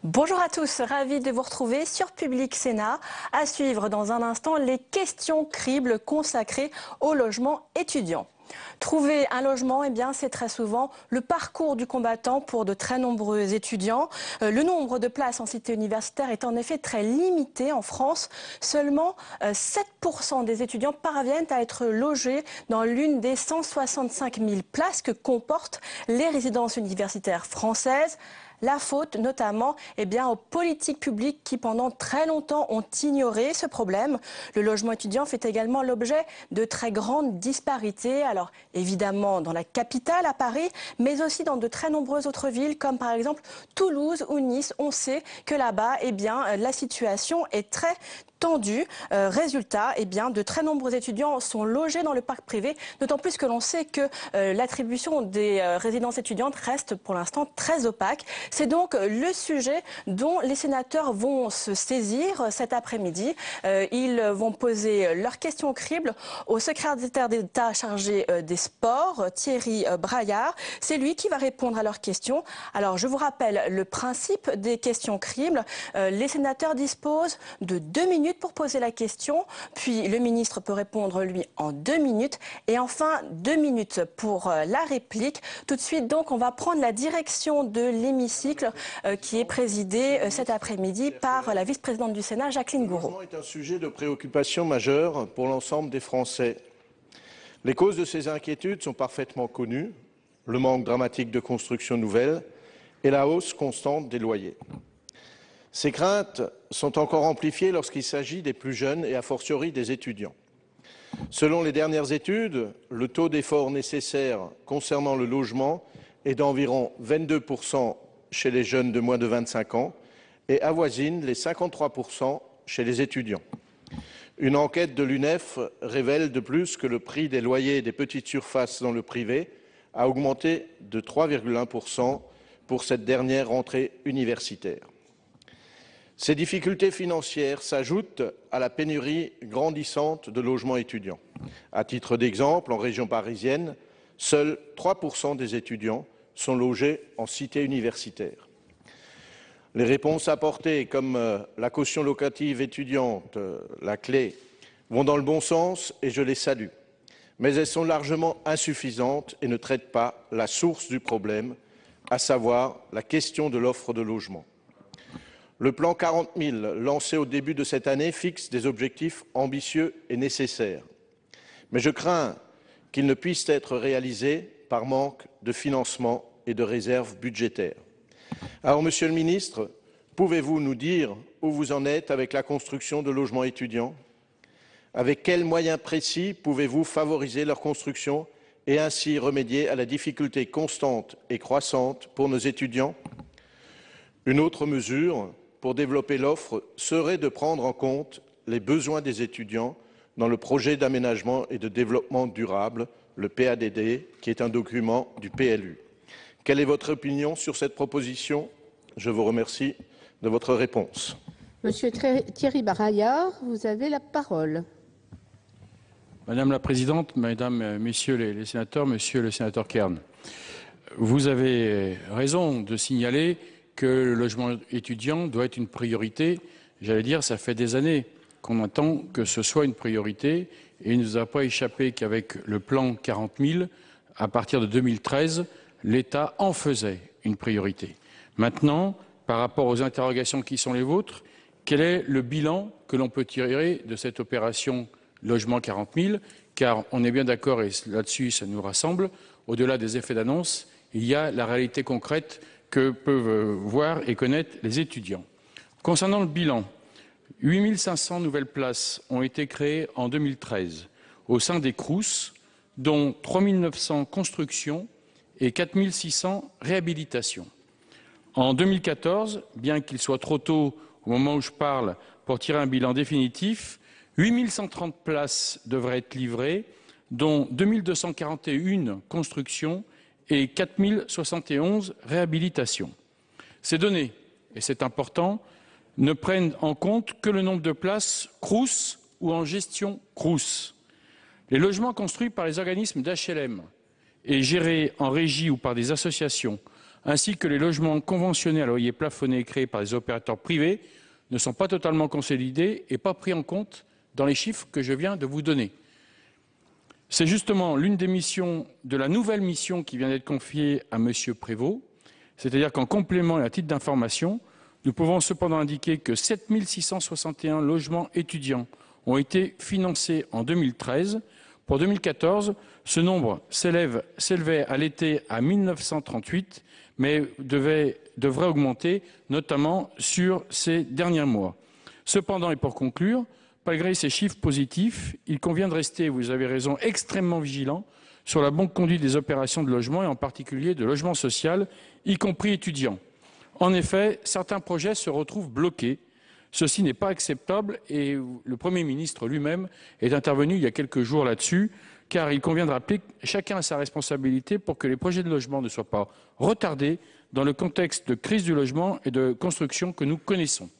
Bonjour à tous, ravi de vous retrouver sur Public Sénat. À suivre dans un instant les questions cribles consacrées au logement étudiant. Trouver un logement, eh bien, c'est très souvent le parcours du combattant pour de très nombreux étudiants. Le nombre de places en cité universitaire est en effet très limité en France. Seulement 7% des étudiants parviennent à être logés dans l'une des 165 000 places que comportent les résidences universitaires françaises. La faute notamment aux politiques publiques qui pendant très longtemps ont ignoré ce problème. Le logement étudiant fait également l'objet de très grandes disparités. Alors évidemment dans la capitale à Paris, mais aussi dans de très nombreuses autres villes comme par exemple Toulouse ou Nice. On sait que là-bas, la situation est très tendue. Résultat, de très nombreux étudiants sont logés dans le parc privé, d'autant plus que l'on sait que l'attribution des résidences étudiantes reste pour l'instant très opaque. C'est donc le sujet dont les sénateurs vont se saisir cet après-midi. Ils vont poser leurs questions cribles au secrétaire d'État chargé des sports, Thierry Braillard. C'est lui qui va répondre à leurs questions. Alors, je vous rappelle le principe des questions cribles. Les sénateurs disposent de 2 minutes pour poser la question, puis le ministre peut répondre, lui, en 2 minutes, et enfin 2 minutes pour la réplique. Tout de suite, donc, on va prendre la direction de l'hémicycle qui est présidé cet après-midi par la vice-présidente du Sénat, Jacqueline Gouraud. Le logement est un sujet de préoccupation majeure pour l'ensemble des Français. Les causes de ces inquiétudes sont parfaitement connues, le manque dramatique de constructions nouvelles et la hausse constante des loyers. Ces craintes sont encore amplifiées lorsqu'il s'agit des plus jeunes et a fortiori des étudiants. Selon les dernières études, le taux d'effort nécessaire concernant le logement est d'environ 22% chez les jeunes de moins de 25 ans et avoisine les 53% chez les étudiants. Une enquête de l'UNEF révèle de plus que le prix des loyers des petites surfaces dans le privé a augmenté de 3,1% pour cette dernière rentrée universitaire. Ces difficultés financières s'ajoutent à la pénurie grandissante de logements étudiants. À titre d'exemple, en région parisienne, seuls 3% des étudiants sont logés en cité universitaire. Les réponses apportées, comme la caution locative étudiante, la clé, vont dans le bon sens et je les salue. Mais elles sont largement insuffisantes et ne traitent pas la source du problème, à savoir la question de l'offre de logement. Le plan 40 000, lancé au début de cette année, fixe des objectifs ambitieux et nécessaires. Mais je crains qu'ils ne puissent être réalisés par manque de financement et de réserves budgétaires. Alors, Monsieur le Ministre, pouvez-vous nous dire où vous en êtes avec la construction de logements étudiants? Avec quels moyens précis pouvez-vous favoriser leur construction et ainsi remédier à la difficulté constante et croissante pour nos étudiants? Une autre mesure pour développer l'offre serait de prendre en compte les besoins des étudiants dans le projet d'aménagement et de développement durable, le PADD, qui est un document du PLU. Quelle est votre opinion sur cette proposition? Je vous remercie de votre réponse. Monsieur Thierry Braillard, vous avez la parole. Madame la Présidente, Mesdames, Messieurs les sénateurs, Monsieur le sénateur Kern, vous avez raison de signaler que le logement étudiant doit être une priorité. J'allais dire, ça fait des années qu'on attend que ce soit une priorité et il ne nous a pas échappé qu'avec le plan 40 000, à partir de 2013, l'État en faisait une priorité. Maintenant, par rapport aux interrogations qui sont les vôtres, quel est le bilan que l'on peut tirer de cette opération logement 40 000? Car on est bien d'accord, et là-dessus ça nous rassemble, au-delà des effets d'annonce, il y a la réalité concrète que peuvent voir et connaître les étudiants. Concernant le bilan, 8 500 nouvelles places ont été créées en 2013 au sein des CROUS, dont 3 900 constructions et 4 600 réhabilitations. En 2014, bien qu'il soit trop tôt au moment où je parle pour tirer un bilan définitif, 8 130 places devraient être livrées, dont 2 241 constructions et 4 071 réhabilitations. Ces données, et c'est important, ne prennent en compte que le nombre de places CROUS ou en gestion Crous. Les logements construits par les organismes d'HLM et gérés en régie ou par des associations, ainsi que les logements conventionnés à loyer plafonné créés par des opérateurs privés, ne sont pas totalement consolidés et pas pris en compte dans les chiffres que je viens de vous donner. C'est justement l'une des missions de la nouvelle mission qui vient d'être confiée à M. Prévost, c'est-à-dire qu'en complément et à titre d'information, nous pouvons cependant indiquer que 7 661 logements étudiants ont été financés en 2013. Pour 2014, ce nombre s'élevait à l'été à 1938, mais devrait augmenter, notamment sur ces derniers mois. Cependant, et pour conclure, malgré ces chiffres positifs, il convient de rester, vous avez raison, extrêmement vigilant sur la bonne conduite des opérations de logement et en particulier de logement social, y compris étudiants. En effet, certains projets se retrouvent bloqués. Ceci n'est pas acceptable et le Premier ministre lui-même est intervenu il y a quelques jours là-dessus, car il convient de rappeler que chacun a sa responsabilité pour que les projets de logement ne soient pas retardés dans le contexte de crise du logement et de construction que nous connaissons.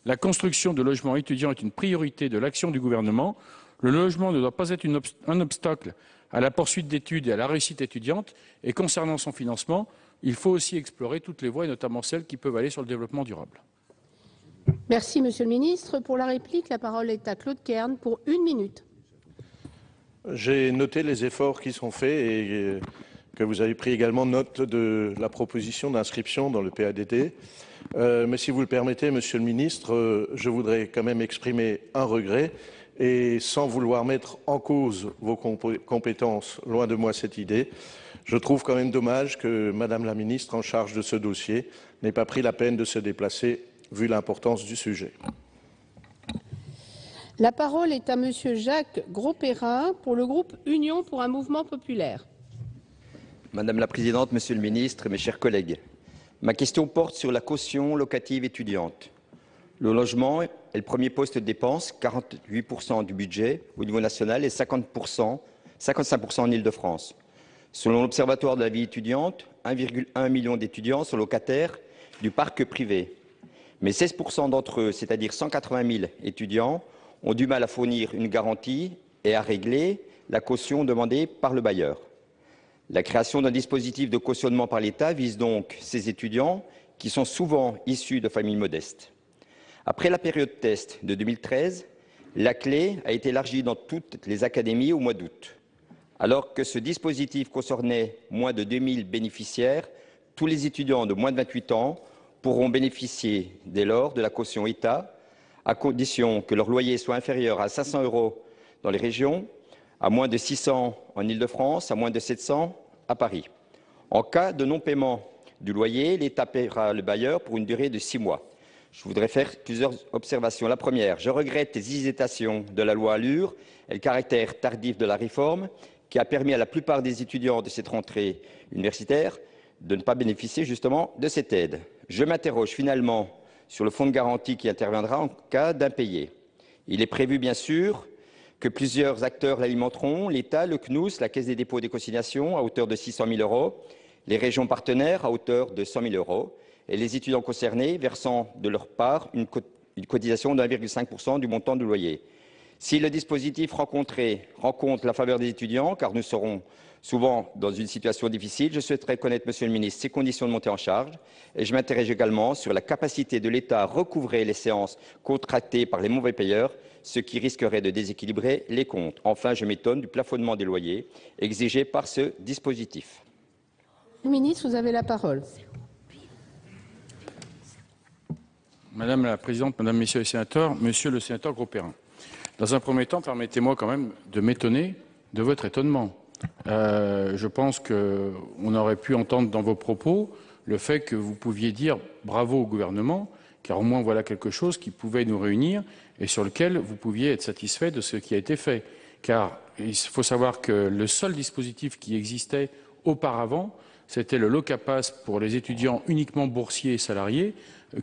La construction de logements étudiants est une priorité de l'action du gouvernement. Le logement ne doit pas être un obstacle à la poursuite d'études et à la réussite étudiante. Et concernant son financement, il faut aussi explorer toutes les voies, et notamment celles qui peuvent aller sur le développement durable. Merci, Monsieur le Ministre. Pour la réplique, la parole est à Claude Kern pour 1 minute. J'ai noté les efforts qui sont faits et que vous avez pris également note de la proposition d'inscription dans le PADD. Mais si vous le permettez, Monsieur le Ministre, je voudrais quand même exprimer un regret et sans vouloir mettre en cause vos compétences, loin de moi cette idée, je trouve quand même dommage que Madame la Ministre en charge de ce dossier n'ait pas pris la peine de se déplacer vu l'importance du sujet. La parole est à Monsieur Jacques Grosperrin pour le groupe Union pour un mouvement populaire. Madame la Présidente, Monsieur le Ministre, mes chers collègues, ma question porte sur la caution locative étudiante. Le logement est le premier poste de dépense, 48% du budget au niveau national et 55% en Île-de-France. Selon l'Observatoire de la vie étudiante, 1,1 million d'étudiants sont locataires du parc privé. Mais 16% d'entre eux, c'est-à-dire 180 000 étudiants, ont du mal à fournir une garantie et à régler la caution demandée par le bailleur. La création d'un dispositif de cautionnement par l'État vise donc ces étudiants qui sont souvent issus de familles modestes. Après la période test de 2013, la clé a été élargie dans toutes les académies au mois d'août. Alors que ce dispositif concernait moins de 2000 bénéficiaires, tous les étudiants de moins de 28 ans pourront bénéficier dès lors de la caution État, à condition que leur loyer soit inférieur à 500 € dans les régions, à moins de 600 en Île-de-France, à moins de 700 à Paris. En cas de non-paiement du loyer, l'État paiera le bailleur pour une durée de 6 mois. Je voudrais faire plusieurs observations. La première, je regrette les hésitations de la loi ALUR et le caractère tardif de la réforme qui a permis à la plupart des étudiants de cette rentrée universitaire de ne pas bénéficier justement de cette aide. Je m'interroge finalement sur le fonds de garantie qui interviendra en cas d'impayé. Il est prévu bien sûr que plusieurs acteurs l'alimenteront, l'État, le CNUS, la Caisse des dépôts et des consignations à hauteur de 600 000 €, les régions partenaires à hauteur de 100 000 € et les étudiants concernés versant de leur part une cotisation de 1,5% du montant du loyer. Si le dispositif rencontre la faveur des étudiants, car nous serons souvent dans une situation difficile, je souhaiterais connaître, Monsieur le Ministre, ces conditions de montée en charge et je m'interroge également sur la capacité de l'État à recouvrer les séances contractées par les mauvais payeurs, ce qui risquerait de déséquilibrer les comptes. Enfin, je m'étonne du plafonnement des loyers exigé par ce dispositif. Le ministre, vous avez la parole. Madame la Présidente, Mesdames, Messieurs les sénateurs, Monsieur le sénateur Grosperrin, dans un premier temps, permettez-moi quand même de m'étonner de votre étonnement. Je pense qu'on aurait pu entendre dans vos propos le fait que vous pouviez dire bravo au gouvernement, car au moins voilà quelque chose qui pouvait nous réunir et sur lequel vous pouviez être satisfait de ce qui a été fait. Car il faut savoir que le seul dispositif qui existait auparavant, c'était le Locapass pour les étudiants uniquement boursiers et salariés,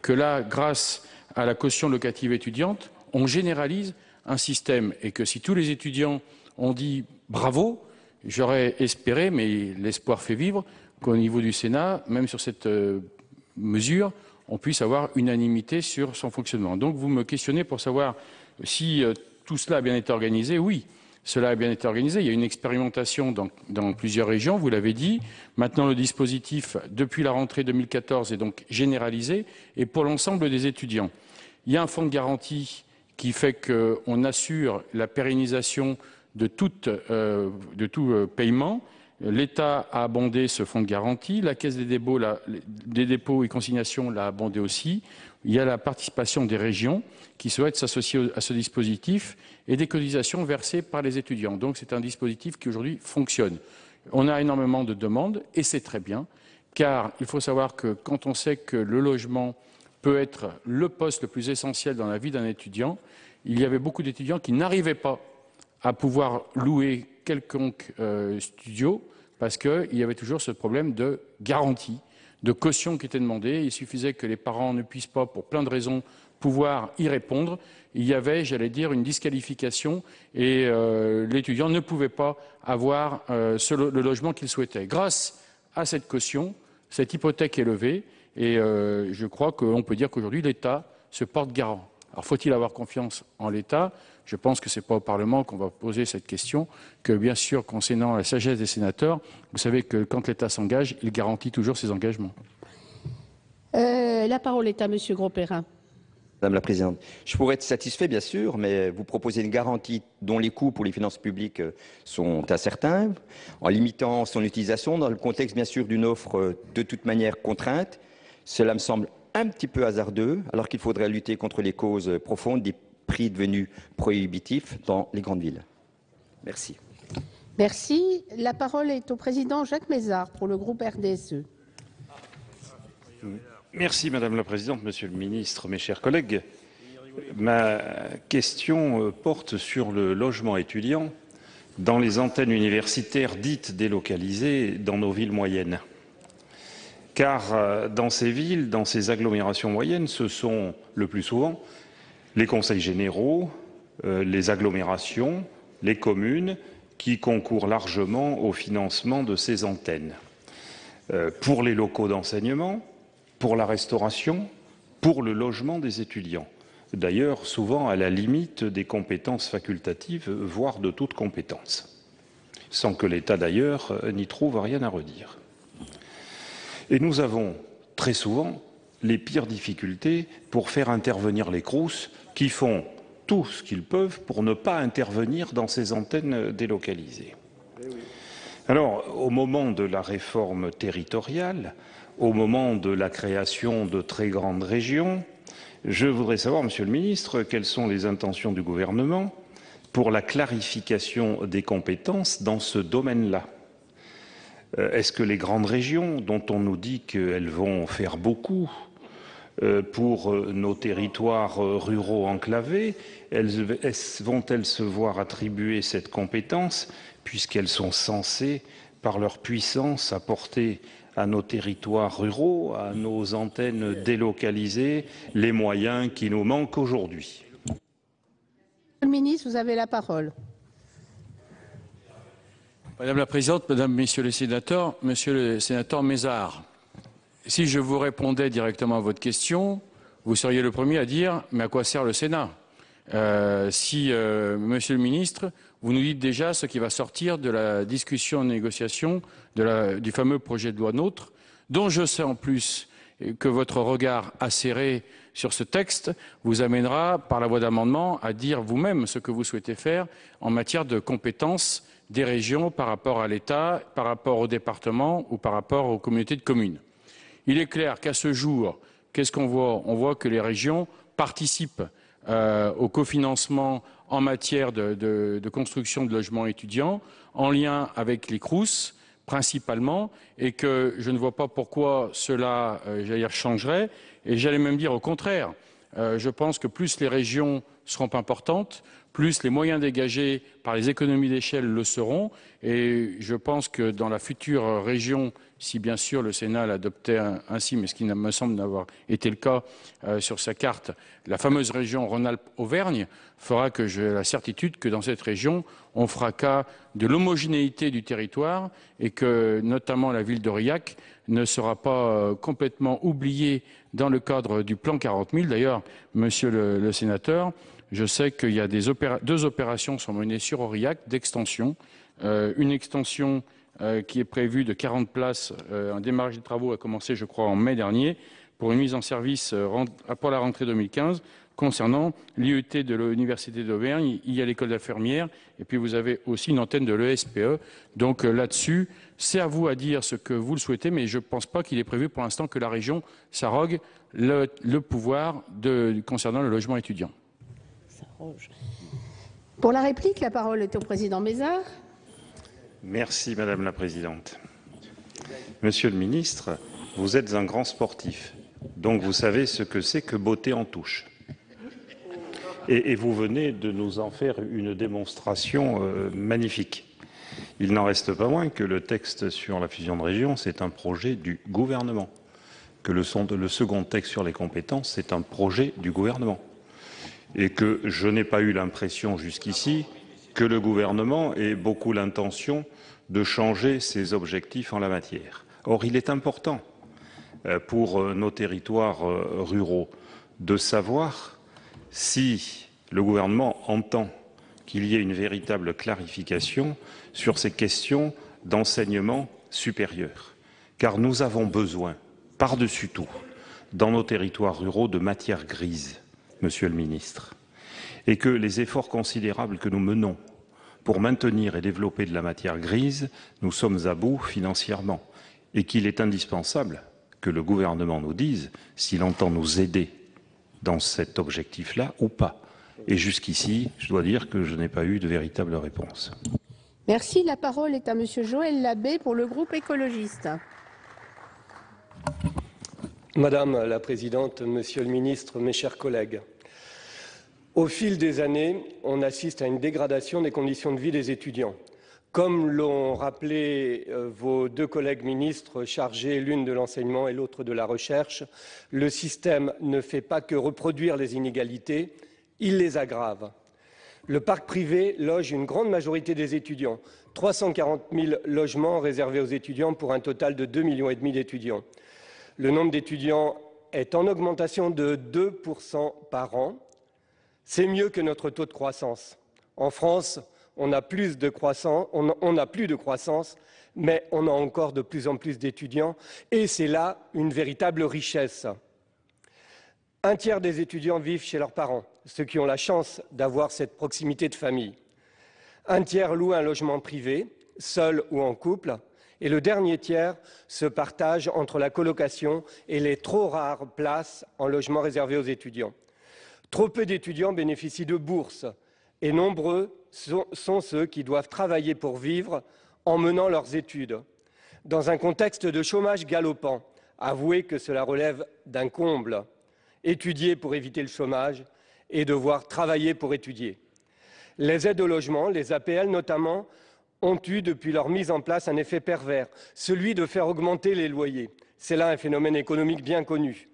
que là, grâce à la caution locative étudiante, on généralise un système et que si tous les étudiants ont dit bravo, j'aurais espéré, mais l'espoir fait vivre, qu'au niveau du Sénat, même sur cette mesure, on puisse avoir unanimité sur son fonctionnement. Donc vous me questionnez pour savoir si tout cela a bien été organisé? Oui, cela a bien été organisé. Il y a une expérimentation dans plusieurs régions, vous l'avez dit. Maintenant, le dispositif, depuis la rentrée 2014, est donc généralisé et pour l'ensemble des étudiants. Il y a un fonds de garantie qui fait qu'on assure la pérennisation de tout paiement. L'État a abondé ce fonds de garantie, la Caisse des dépôts et consignations l'a abondé aussi. Il y a la participation des régions qui souhaitent s'associer à ce dispositif et des cotisations versées par les étudiants. Donc c'est un dispositif qui aujourd'hui fonctionne. On a énormément de demandes et c'est très bien, car il faut savoir que quand on sait que le logement peut être le poste le plus essentiel dans la vie d'un étudiant, il y avait beaucoup d'étudiants qui n'arrivaient pas à pouvoir louer quelconque studio parce qu'il y avait toujours ce problème de garantie, de caution qui était demandée. Il suffisait que les parents ne puissent pas, pour plein de raisons, pouvoir y répondre. Il y avait, j'allais dire, une disqualification et l'étudiant ne pouvait pas avoir le logement qu'il souhaitait. Grâce à cette caution, cette hypothèque est levée et je crois qu'on peut dire qu'aujourd'hui l'État se porte garant. Alors faut-il avoir confiance en l'État? Je pense que ce n'est pas au Parlement qu'on va poser cette question, que bien sûr, concernant la sagesse des sénateurs, vous savez que quand l'État s'engage, il garantit toujours ses engagements. La parole est à Monsieur Grosperrin. Madame la Présidente, je pourrais être satisfait, bien sûr, mais vous proposez une garantie dont les coûts pour les finances publiques sont incertains, en limitant son utilisation dans le contexte, bien sûr, d'une offre de toute manière contrainte. Cela me semble un petit peu hasardeux, alors qu'il faudrait lutter contre les causes profondes des prix devenus prohibitifs dans les grandes villes. Merci. Merci. La parole est au président Jacques Mézard pour le groupe RDSE. Merci Madame la Présidente, Monsieur le Ministre, mes chers collègues. Ma question porte sur le logement étudiant dans les antennes universitaires dites délocalisées dans nos villes moyennes. Car dans ces villes, dans ces agglomérations moyennes, ce sont le plus souvent les conseils généraux, les agglomérations, les communes qui concourent largement au financement de ces antennes. Pour les locaux d'enseignement, pour la restauration, pour le logement des étudiants. D'ailleurs, souvent à la limite des compétences facultatives, voire de toute compétence. Sans que l'État, d'ailleurs, n'y trouve rien à redire. Et nous avons très souvent les pires difficultés pour faire intervenir les CROUS qui font tout ce qu'ils peuvent pour ne pas intervenir dans ces antennes délocalisées. Alors, au moment de la réforme territoriale, au moment de la création de très grandes régions, je voudrais savoir, Monsieur le Ministre, quelles sont les intentions du gouvernement pour la clarification des compétences dans ce domaine-là. Est-ce que les grandes régions, dont on nous dit qu'elles vont faire beaucoup pour nos territoires ruraux enclavés, vont-elles se voir attribuer cette compétence puisqu'elles sont censées, par leur puissance, apporter à nos territoires ruraux, à nos antennes délocalisées, les moyens qui nous manquent aujourd'hui? Monsieur le ministre, vous avez la parole. Madame la Présidente, Mesdames, Messieurs les sénateurs, Monsieur le sénateur Mézard, si je vous répondais directement à votre question, vous seriez le premier à dire « mais à quoi sert le Sénat ?» Monsieur le Ministre, vous nous dites déjà ce qui va sortir de la discussion, négociation du fameux projet de loi NOTRe, dont je sais en plus que votre regard acéré sur ce texte vous amènera, par la voie d'amendement, à dire vous-même ce que vous souhaitez faire en matière de compétences des régions par rapport à l'État, par rapport aux départements ou par rapport aux communautés de communes. Il est clair qu'à ce jour, qu'est-ce qu'on voit? On voit que les régions participent au cofinancement en matière de construction de logements étudiants, en lien avec les CROUS principalement, et que je ne vois pas pourquoi cela changerait, et j'allais même dire au contraire. Je pense que plus les régions seront importantes, plus les moyens dégagés par les économies d'échelle le seront, et je pense que dans la future région, si bien sûr le Sénat l'adoptait ainsi, mais ce qui me semble n'avoir été le cas sur sa carte, la fameuse région Rhône-Alpes-Auvergne fera que j'ai la certitude que dans cette région, on fera cas de l'homogénéité du territoire et que notamment la ville d'Aurillac ne sera pas complètement oubliée dans le cadre du plan 40 000. D'ailleurs, Monsieur le sénateur, Je sais qu'il y a deux opérations sont menées sur Aurillac d'extension. Une extension qui est prévue de 40 places. Un démarrage des travaux a commencé, je crois, en mai dernier, pour une mise en service pour la rentrée 2015. Concernant l'IET de l'Université d'Auvergne, il y a l'école d'infirmière et puis vous avez aussi une antenne de l'ESPE. Donc là-dessus, c'est à vous à dire ce que vous le souhaitez, mais je ne pense pas qu'il est prévu pour l'instant que la région s'arrogue le pouvoir concernant le logement étudiant. Pour la réplique, la parole est au président Mézard. Merci Madame la Présidente. Monsieur le Ministre, vous êtes un grand sportif, donc vous savez ce que c'est que botter en touche. Et vous venez de nous en faire une démonstration magnifique. Il n'en reste pas moins que le texte sur la fusion de régions, c'est un projet du gouvernement, que le second texte sur les compétences, c'est un projet du gouvernement, et que je n'ai pas eu l'impression jusqu'ici que le gouvernement ait beaucoup l'intention de changer ses objectifs en la matière. Or, il est important pour nos territoires ruraux de savoir si le gouvernement entend qu'il y ait une véritable clarification sur ces questions d'enseignement supérieur. Car nous avons besoin, par-dessus tout, dans nos territoires ruraux, de matière grise, Monsieur le Ministre, et que les efforts considérables que nous menons pour maintenir et développer de la matière grise, nous sommes à bout financièrement, et qu'il est indispensable que le gouvernement nous dise s'il entend nous aider dans cet objectif-là ou pas. Et jusqu'ici, je dois dire que je n'ai pas eu de véritable réponse. Merci. La parole est à Monsieur Joël Labbé pour le groupe écologiste. Madame la Présidente, Monsieur le Ministre, mes chers collègues, au fil des années, on assiste à une dégradation des conditions de vie des étudiants. Comme l'ont rappelé vos deux collègues ministres chargés, l'une de l'enseignement et l'autre de la recherche, le système ne fait pas que reproduire les inégalités, il les aggrave. Le parc privé loge une grande majorité des étudiants, 340 000 logements réservés aux étudiants pour un total de 2,5 millions d'étudiants. Le nombre d'étudiants est en augmentation de 2% par an. C'est mieux que notre taux de croissance. En France, on n'a plus de croissance, mais on a encore de plus en plus d'étudiants, et c'est là une véritable richesse. Un tiers des étudiants vivent chez leurs parents, ceux qui ont la chance d'avoir cette proximité de famille. Un tiers loue un logement privé, seul ou en couple, et le dernier tiers se partage entre la colocation et les trop rares places en logement réservés aux étudiants. Trop peu d'étudiants bénéficient de bourses, et nombreux sont ceux qui doivent travailler pour vivre en menant leurs études. Dans un contexte de chômage galopant, avouez que cela relève d'un comble. Étudier pour éviter le chômage et devoir travailler pour étudier. Les aides au logement, les APL notamment, ont eu depuis leur mise en place un effet pervers, celui de faire augmenter les loyers. C'est là un phénomène économique bien connu.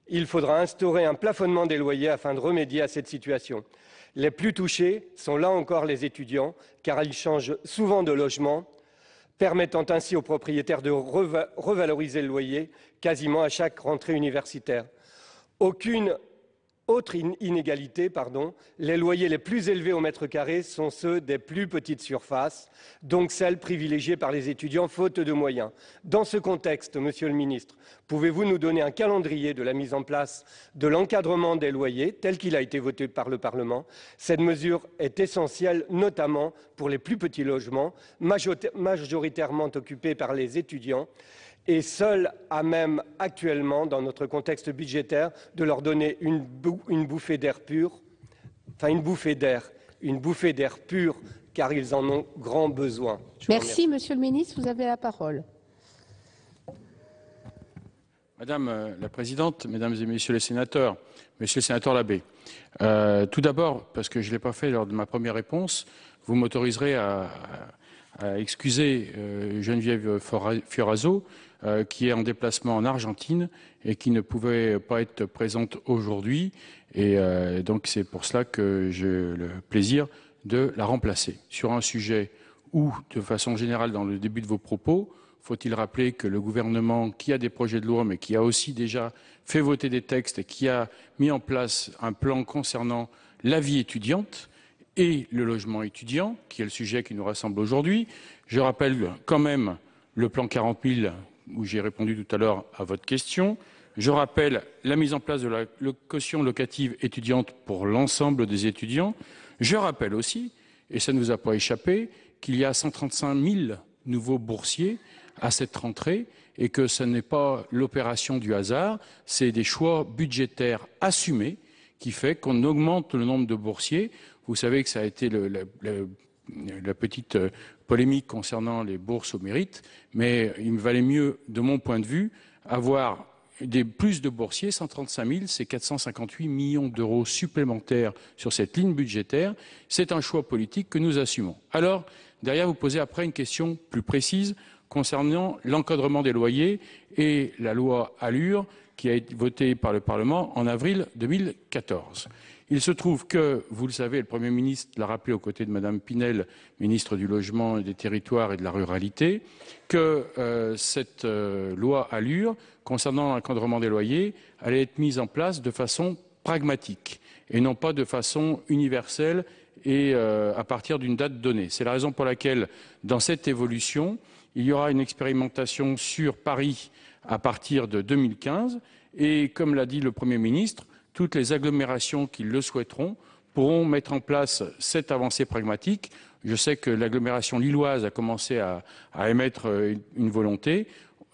Il faudra instaurer un plafonnement des loyers afin de remédier à cette situation. Les plus touchés sont là encore les étudiants, car ils changent souvent de logement, permettant ainsi aux propriétaires de revaloriser le loyer quasiment à chaque rentrée universitaire. Aucune autre inégalité, les loyers les plus élevés au mètre carré sont ceux des plus petites surfaces, donc celles privilégiées par les étudiants faute de moyens. Dans ce contexte, Monsieur le Ministre, pouvez-vous nous donner un calendrier de la mise en place de l'encadrement des loyers tel qu'il a été voté par le Parlement? Cette mesure est essentielle, notamment pour les plus petits logements, majoritairement occupés par les étudiants, et seul à même actuellement, dans notre contexte budgétaire, de leur donner une bouffée d'air pur, car ils en ont grand besoin. Merci, Monsieur le Ministre, vous avez la parole. Madame la Présidente, Mesdames et Messieurs les sénateurs, Monsieur le sénateur Labbé, tout d'abord, parce que je ne l'ai pas fait lors de ma première réponse, vous m'autoriserez à excuser Geneviève Fioraso, qui est en déplacement en Argentine et qui ne pouvait pas être présente aujourd'hui. Et donc c'est pour cela que j'ai le plaisir de la remplacer. Sur un sujet où, de façon générale, dans le début de vos propos, faut-il rappeler que le gouvernement, qui a des projets de loi, mais qui a aussi déjà fait voter des textes et qui a mis en place un plan concernant la vie étudiante et le logement étudiant, qui est le sujet qui nous rassemble aujourd'hui. Je rappelle quand même le plan 40 000, où j'ai répondu tout à l'heure à votre question. Je rappelle la mise en place de la caution locative étudiante pour l'ensemble des étudiants. Je rappelle aussi, et ça ne nous a pas échappé, qu'il y a 135 000 nouveaux boursiers à cette rentrée et que ce n'est pas l'opération du hasard, c'est des choix budgétaires assumés qui fait qu'on augmente le nombre de boursiers. Vous savez que ça a été la petite polémique concernant les bourses au mérite, mais il me valait mieux, de mon point de vue, avoir plus de boursiers, 135 000, c'est 458 millions d'euros supplémentaires sur cette ligne budgétaire. C'est un choix politique que nous assumons. Alors, derrière, vous posez après une question plus précise concernant l'encadrement des loyers et la loi Allure qui a été votée par le Parlement en avril 2014. Il se trouve que, vous le savez, le Premier ministre l'a rappelé aux côtés de Mme Pinel, ministre du Logement et des Territoires et de la Ruralité, que cette loi Allure, concernant l'encadrement des loyers, allait être mise en place de façon pragmatique et non pas de façon universelle et à partir d'une date donnée. C'est la raison pour laquelle, dans cette évolution, il y aura une expérimentation sur Paris à partir de 2015 et, comme l'a dit le Premier ministre, toutes les agglomérations qui le souhaiteront pourront mettre en place cette avancée pragmatique. Je sais que l'agglomération lilloise a commencé à émettre une volonté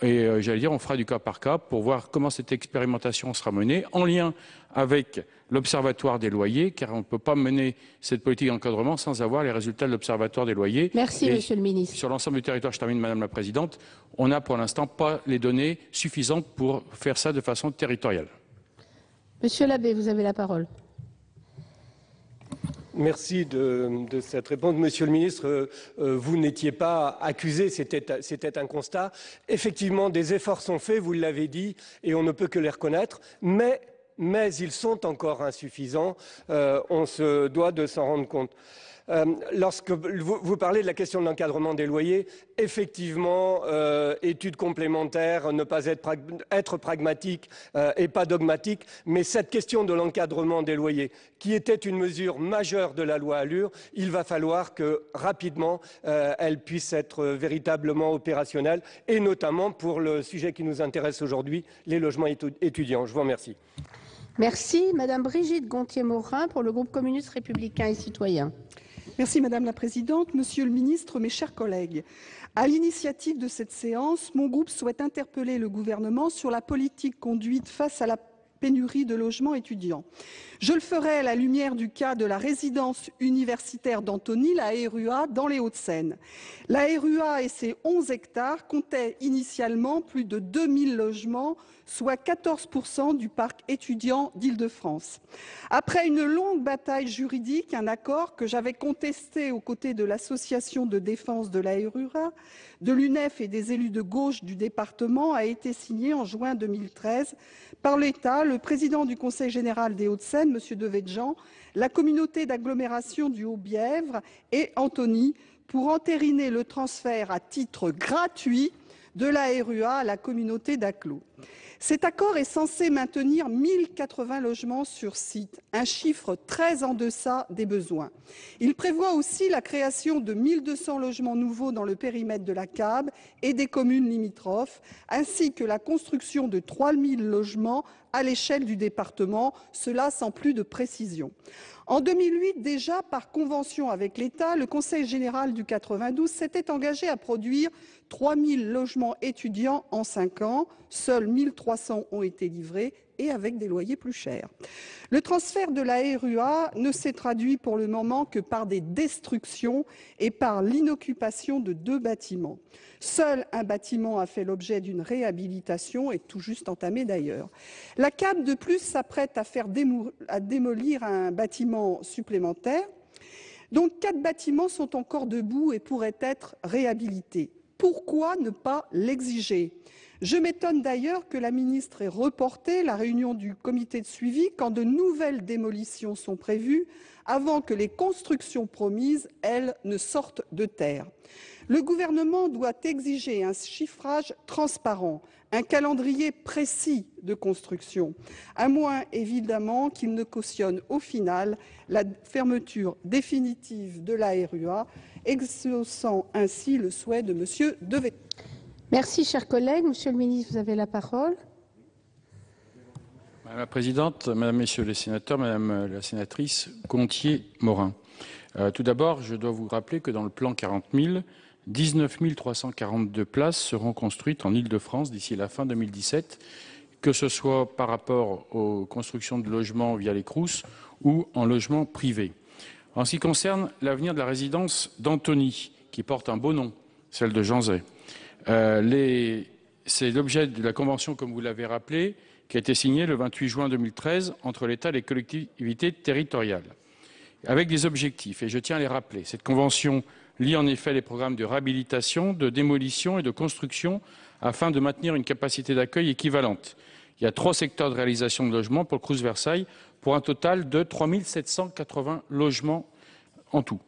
et j'allais dire on fera du cas par cas pour voir comment cette expérimentation sera menée en lien avec l'Observatoire des loyers, car on ne peut pas mener cette politique d'encadrement sans avoir les résultats de l'Observatoire des loyers. Merci, Monsieur le ministre. Sur l'ensemble du territoire, je termine, Madame la Présidente, on n'a pour l'instant pas les données suffisantes pour faire ça de façon territoriale. Monsieur Labbé, vous avez la parole. Merci de cette réponse. Monsieur le ministre, vous n'étiez pas accusé, c'était un constat. Effectivement, des efforts sont faits, vous l'avez dit, et on ne peut que les reconnaître, mais ils sont encore insuffisants. On se doit de s'en rendre compte. Lorsque vous parlez de la question de l'encadrement des loyers, effectivement, études complémentaires, ne pas être pragmatique et pas dogmatique, mais cette question de l'encadrement des loyers, qui était une mesure majeure de la loi Allure, il va falloir que rapidement elle puisse être véritablement opérationnelle, et notamment pour le sujet qui nous intéresse aujourd'hui, les logements étudiants. Je vous remercie. Merci. Madame Brigitte Gonthier-Maurin pour le groupe communiste républicain et citoyen. Merci Madame la Présidente, Monsieur le Ministre, mes chers collègues. À l'initiative de cette séance, mon groupe souhaite interpeller le gouvernement sur la politique conduite face à la pénurie de logements étudiants. Je le ferai à la lumière du cas de la résidence universitaire d'Antony, la RUA, dans les Hauts-de-Seine. La RUA et ses 11 hectares comptaient initialement plus de 2000 logements, soit 14% du parc étudiant d'Île-de-France. Après une longue bataille juridique, un accord que j'avais contesté aux côtés de l'association de défense de la RUA, de l'UNEF et des élus de gauche du département a été signé en juin 2013 par l'État, le président du Conseil général des Hauts-de-Seine, M. Devedjian, la communauté d'agglomération du Haut-Bièvre et Antony pour entériner le transfert à titre gratuit de la RUA à la communauté d'Acclos. Cet accord est censé maintenir 1080 logements sur site, un chiffre très en deçà des besoins. Il prévoit aussi la création de 1200 logements nouveaux dans le périmètre de la CAB et des communes limitrophes, ainsi que la construction de 3000 logements à l'échelle du département, cela sans plus de précision. En 2008, déjà, par convention avec l'État, le Conseil général du 92 s'était engagé à produire 3000 logements étudiants en 5 ans. Seuls 1300 ont été livrés et avec des loyers plus chers. Le transfert de la RUA ne s'est traduit pour le moment que par des destructions et par l'inoccupation de 2 bâtiments. Seul un bâtiment a fait l'objet d'une réhabilitation et tout juste entamé d'ailleurs. La CAB de plus s'apprête à démolir un bâtiment supplémentaire. Donc 4 bâtiments sont encore debout et pourraient être réhabilités. Pourquoi ne pas l'exiger ? Je m'étonne d'ailleurs que la ministre ait reporté la réunion du comité de suivi quand de nouvelles démolitions sont prévues, avant que les constructions promises, elles, ne sortent de terre. Le gouvernement doit exiger un chiffrage transparent, un calendrier précis de construction, à moins évidemment qu'il ne cautionne au final la fermeture définitive de la RUA, exaucant ainsi le souhait de M. Devéty. Merci, chers collègues. Monsieur le ministre, vous avez la parole. Madame la Présidente, Mesdames, Messieurs les sénateurs, Madame la sénatrice Gonthier-Morin. Tout d'abord, je dois vous rappeler que dans le plan 40 000, 19 342 places seront construites en Île-de-France d'ici la fin 2017, que ce soit par rapport aux constructions de logements via les Crous ou en logement privé. En ce qui concerne l'avenir de la résidence d'Antony, qui porte un beau nom, celle de Janzay, c'est l'objet de la convention, comme vous l'avez rappelé, qui a été signée le 28 juin 2013 entre l'État et les collectivités territoriales, avec des objectifs, et je tiens à les rappeler. Cette convention lie en effet les programmes de réhabilitation, de démolition et de construction afin de maintenir une capacité d'accueil équivalente. Il y a 3 secteurs de réalisation de logements pour le Crous Versailles, pour un total de 3 780 logements en tout.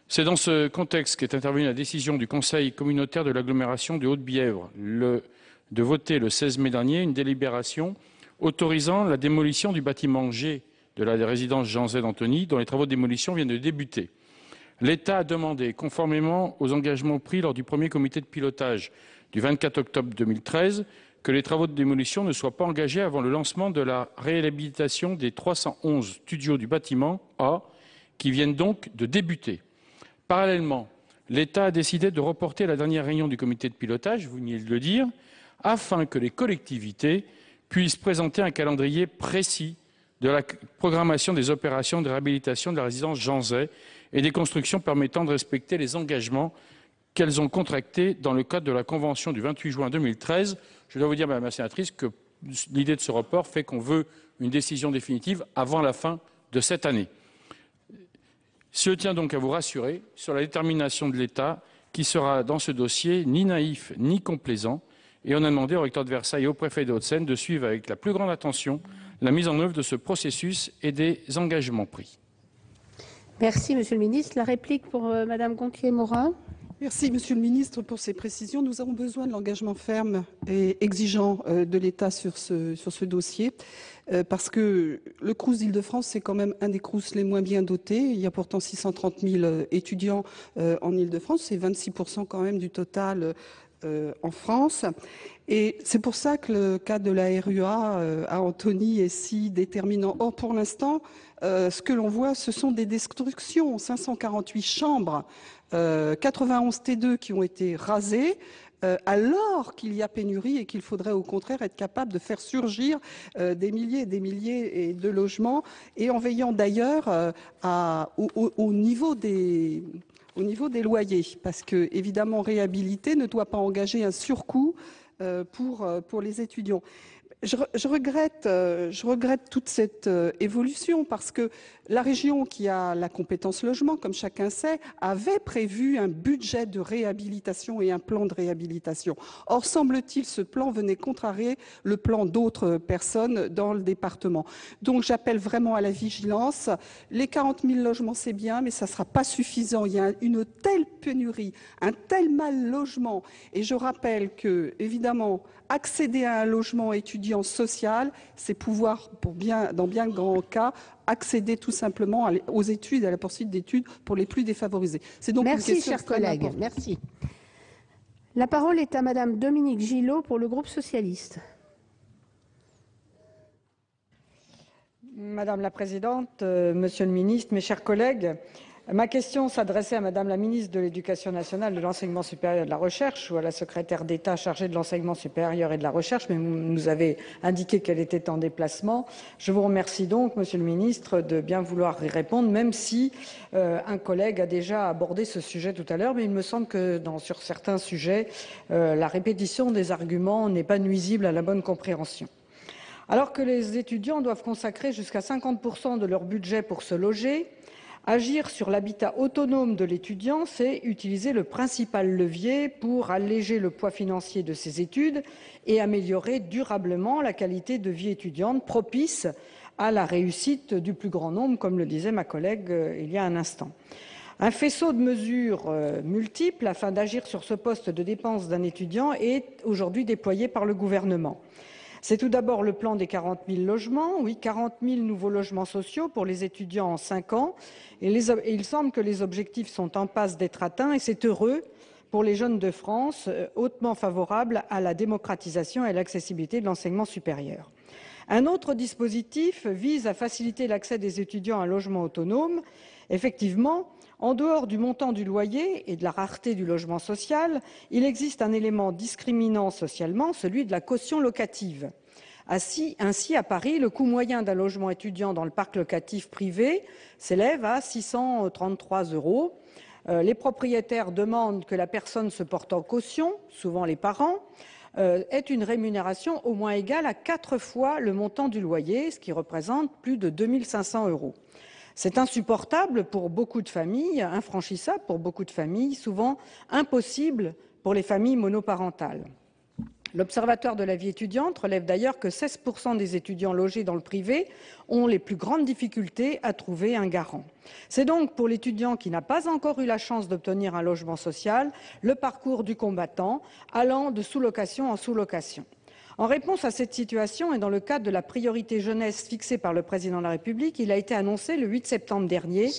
C'est dans ce contexte qu'est intervenue la décision du Conseil communautaire de l'agglomération de Haute-Bièvre de voter le 16 mai dernier une délibération autorisant la démolition du bâtiment G de la résidence Janzay d'Antony, dont les travaux de démolition viennent de débuter. L'État a demandé, conformément aux engagements pris lors du premier comité de pilotage du 24 octobre 2013, que les travaux de démolition ne soient pas engagés avant le lancement de la réhabilitation des 311 studios du bâtiment A, qui viennent donc de débuter. Parallèlement, l'État a décidé de reporter la dernière réunion du comité de pilotage, vous venez de le dire, afin que les collectivités puissent présenter un calendrier précis de la programmation des opérations de réhabilitation de la résidence Janzay et des constructions permettant de respecter les engagements qu'elles ont contractés dans le cadre de la convention du 28 juin 2013. Je dois vous dire, Madame la sénatrice, que l'idée de ce report fait qu'on veut une décision définitive avant la fin de cette année. Je tiens donc à vous rassurer sur la détermination de l'État qui sera dans ce dossier ni naïf ni complaisant. Et on a demandé au recteur de Versailles et au préfet des Hauts-de-Seine de suivre avec la plus grande attention la mise en œuvre de ce processus et des engagements pris. Merci, Monsieur le ministre. La réplique pour Madame Gonthier-Morin. Merci, Monsieur le ministre, pour ces précisions. Nous avons besoin de l'engagement ferme et exigeant de l'État sur ce dossier, parce que le Crous d'Île-de-France, c'est quand même un des Crous les moins bien dotés. Il y a pourtant 630 000 étudiants en Île-de-France, c'est 26% quand même du total en France. Et c'est pour ça que le cas de la RUA à Antony est si déterminant. Or, pour l'instant, ce que l'on voit, ce sont des destructions. 548 chambres, 91 T2 qui ont été rasées, alors qu'il y a pénurie et qu'il faudrait au contraire être capable de faire surgir des milliers et des milliers de logements, et en veillant d'ailleurs au niveau des loyers, parce que évidemment réhabiliter ne doit pas engager un surcoût pour les étudiants. Je regrette toute cette évolution, parce que la région qui a la compétence logement, comme chacun sait, avait prévu un budget de réhabilitation et un plan de réhabilitation. Or, semble-t-il, ce plan venait contrarier le plan d'autres personnes dans le département. Donc, j'appelle vraiment à la vigilance. Les 40 000 logements, c'est bien, mais ça ne sera pas suffisant. Il y a une telle pénurie, un tel mal logement. Et je rappelle que, évidemment, accéder à un logement étudiant social, c'est pouvoir, dans bien grands cas, accéder tout simplement aux études, à la poursuite d'études pour les plus défavorisés. C'est donc Merci, chers collègues. Merci. La parole est à Madame Dominique Gillot pour le groupe socialiste. Madame la Présidente, Monsieur le Ministre, mes chers collègues, ma question s'adressait à Madame la Ministre de l'Éducation nationale, de l'Enseignement supérieur et de la Recherche, ou à la secrétaire d'État chargée de l'Enseignement supérieur et de la Recherche, mais vous nous avez indiqué qu'elle était en déplacement. Je vous remercie donc, Monsieur le Ministre, de bien vouloir y répondre, même si un collègue a déjà abordé ce sujet tout à l'heure, mais il me semble que sur certains sujets, la répétition des arguments n'est pas nuisible à la bonne compréhension. Alors que les étudiants doivent consacrer jusqu'à 50% de leur budget pour se loger, Agir sur l'habitat autonome de l'étudiant, c'est utiliser le principal levier pour alléger le poids financier de ses études et améliorer durablement la qualité de vie étudiante, propice à la réussite du plus grand nombre, comme le disait ma collègue il y a un instant. Un faisceau de mesures multiples afin d'agir sur ce poste de dépense d'un étudiant est aujourd'hui déployé par le gouvernement. C'est tout d'abord le plan des 40 000 logements, oui, 40 000 nouveaux logements sociaux pour les étudiants en 5 ans. Et il semble que les objectifs sont en passe d'être atteints et c'est heureux pour les jeunes de France, hautement favorables à la démocratisation et à l'accessibilité de l'enseignement supérieur. Un autre dispositif vise à faciliter l'accès des étudiants à un logement autonome. Effectivement, en dehors du montant du loyer et de la rareté du logement social, il existe un élément discriminant socialement, celui de la caution locative. Ainsi, à Paris, le coût moyen d'un logement étudiant dans le parc locatif privé s'élève à 633 €. Les propriétaires demandent que la personne se porte en caution, souvent les parents, ait une rémunération au moins égale à 4 fois le montant du loyer, ce qui représente plus de 2 500 €. C'est insupportable pour beaucoup de familles, infranchissable pour beaucoup de familles, souvent impossible pour les familles monoparentales. L'Observatoire de la vie étudiante relève d'ailleurs que 16 % des étudiants logés dans le privé ont les plus grandes difficultés à trouver un garant. C'est donc pour l'étudiant qui n'a pas encore eu la chance d'obtenir un logement social le parcours du combattant, allant de sous-location en sous-location. En réponse à cette situation et dans le cadre de la priorité jeunesse fixée par le Président de la République, il a été annoncé le 8 septembre dernier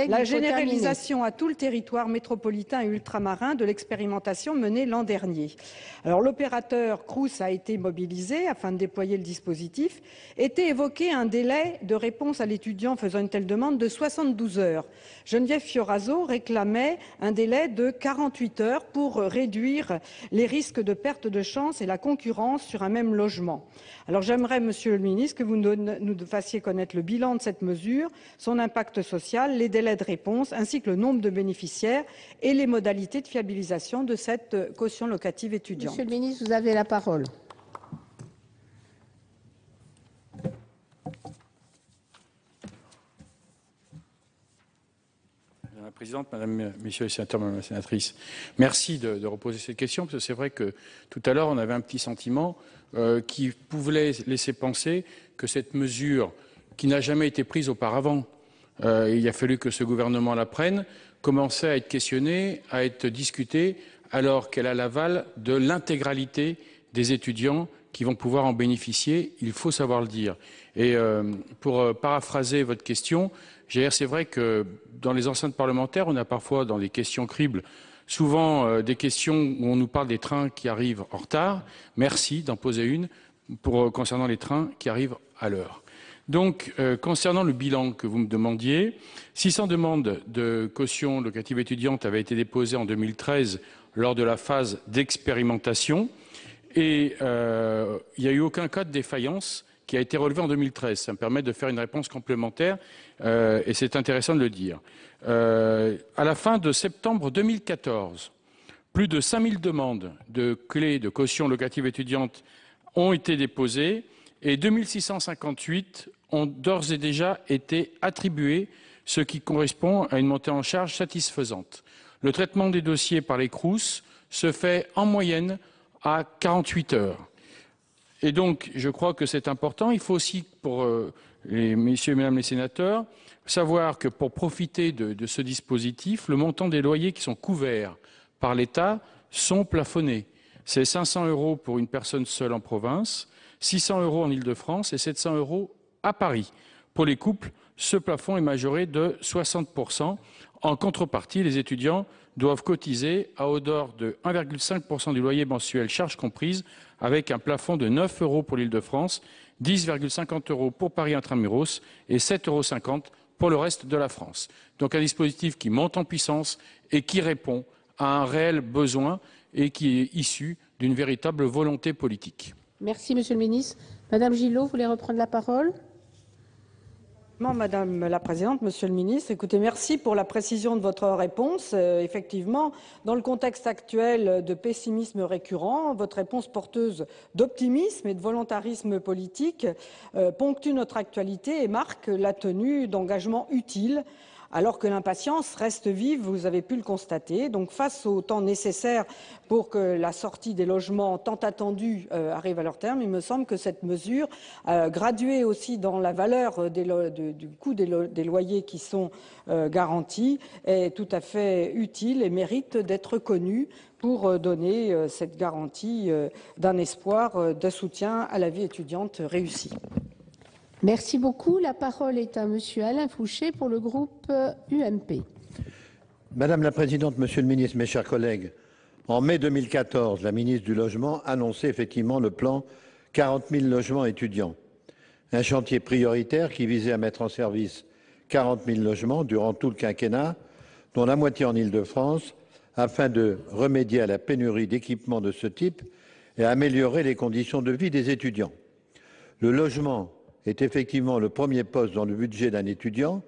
la généralisation à tout le territoire métropolitain et ultramarin de l'expérimentation menée l'an dernier. Alors l'opérateur Crous a été mobilisé afin de déployer le dispositif. Était évoqué un délai de réponse à l'étudiant faisant une telle demande de 72 heures. Geneviève Fioraso réclamait un délai de 48 heures pour réduire les risques de perte de chance et la concurrence sur un même logement. Alors j'aimerais, Monsieur le Ministre, que vous nous fassiez connaître le bilan de cette mesure, son impact social, les délais de réponse, ainsi que le nombre de bénéficiaires et les modalités de fiabilisation de cette caution locative étudiante. Monsieur le Ministre, vous avez la parole. Madame la Présidente, Madame, Messieurs les sénateurs, Madame la sénatrice, merci de reposer cette question, parce que c'est vrai que tout à l'heure, on avait un petit sentiment qui pouvait laisser penser que cette mesure, qui n'a jamais été prise auparavant, il a fallu que ce gouvernement la prenne, commençait à être questionnée, à être discutée, alors qu'elle a l'aval de l'intégralité des étudiants qui vont pouvoir en bénéficier, il faut savoir le dire. Et pour paraphraser votre question, c'est vrai que dans les enceintes parlementaires, on a parfois dans les questions cribles souvent des questions où on nous parle des trains qui arrivent en retard. Merci d'en poser une concernant les trains qui arrivent à l'heure. Donc, concernant le bilan que vous me demandiez, 600 demandes de caution locative étudiante avaient été déposées en 2013 lors de la phase d'expérimentation et il n'y a eu aucun cas de défaillance qui a été relevé en 2013. Ça me permet de faire une réponse complémentaire et c'est intéressant de le dire. À la fin de septembre 2014, plus de 5000 demandes de clés de caution locative étudiante ont été déposées et 2658 ont d'ores et déjà été attribuées, ce qui correspond à une montée en charge satisfaisante. Le traitement des dossiers par les Crous se fait en moyenne à 48 heures. Et donc, je crois que c'est important. Il faut aussi, pour les messieurs et mesdames les sénateurs, savoir que pour profiter de ce dispositif, le montant des loyers qui sont couverts par l'État sont plafonnés. C'est 500 € pour une personne seule en province, 600 € en Île-de-France et 700 € à Paris. Pour les couples, ce plafond est majoré de 60 %. En contrepartie, les étudiants doivent cotiser à hauteur de 1,5 % du loyer mensuel, charges comprises, avec un plafond de 9 € pour l'Île-de-France, 10,50 € pour Paris intramuros et 7,50 € pour le reste de la France. Donc un dispositif qui monte en puissance et qui répond à un réel besoin et qui est issu d'une véritable volonté politique. Merci, Monsieur le Ministre. Madame Gillot, vous voulez reprendre la parole ? Madame la Présidente, Monsieur le Ministre, écoutez, merci pour la précision de votre réponse. Effectivement, dans le contexte actuel de pessimisme récurrent, votre réponse porteuse d'optimisme et de volontarisme politique ponctue notre actualité et marque la tenue d'engagements utiles alors que l'impatience reste vive, vous avez pu le constater. Donc face au temps nécessaire pour que la sortie des logements tant attendus arrive à leur terme, il me semble que cette mesure, graduée aussi dans la valeur du coût des loyers qui sont garantis, est tout à fait utile et mérite d'être connue pour donner cette garantie d'un espoir de soutien à la vie étudiante réussie. Merci beaucoup. La parole est à Monsieur Alain Fouché pour le groupe UMP. Madame la Présidente, Monsieur le Ministre, mes chers collègues, en mai 2014, la ministre du Logement annonçait effectivement le plan 40 000 logements étudiants, un chantier prioritaire qui visait à mettre en service 40 000 logements durant tout le quinquennat, dont la moitié en Île-de-France, afin de remédier à la pénurie d'équipements de ce type et à améliorer les conditions de vie des étudiants. Le logement est effectivement le premier poste dans le budget d'un étudiant.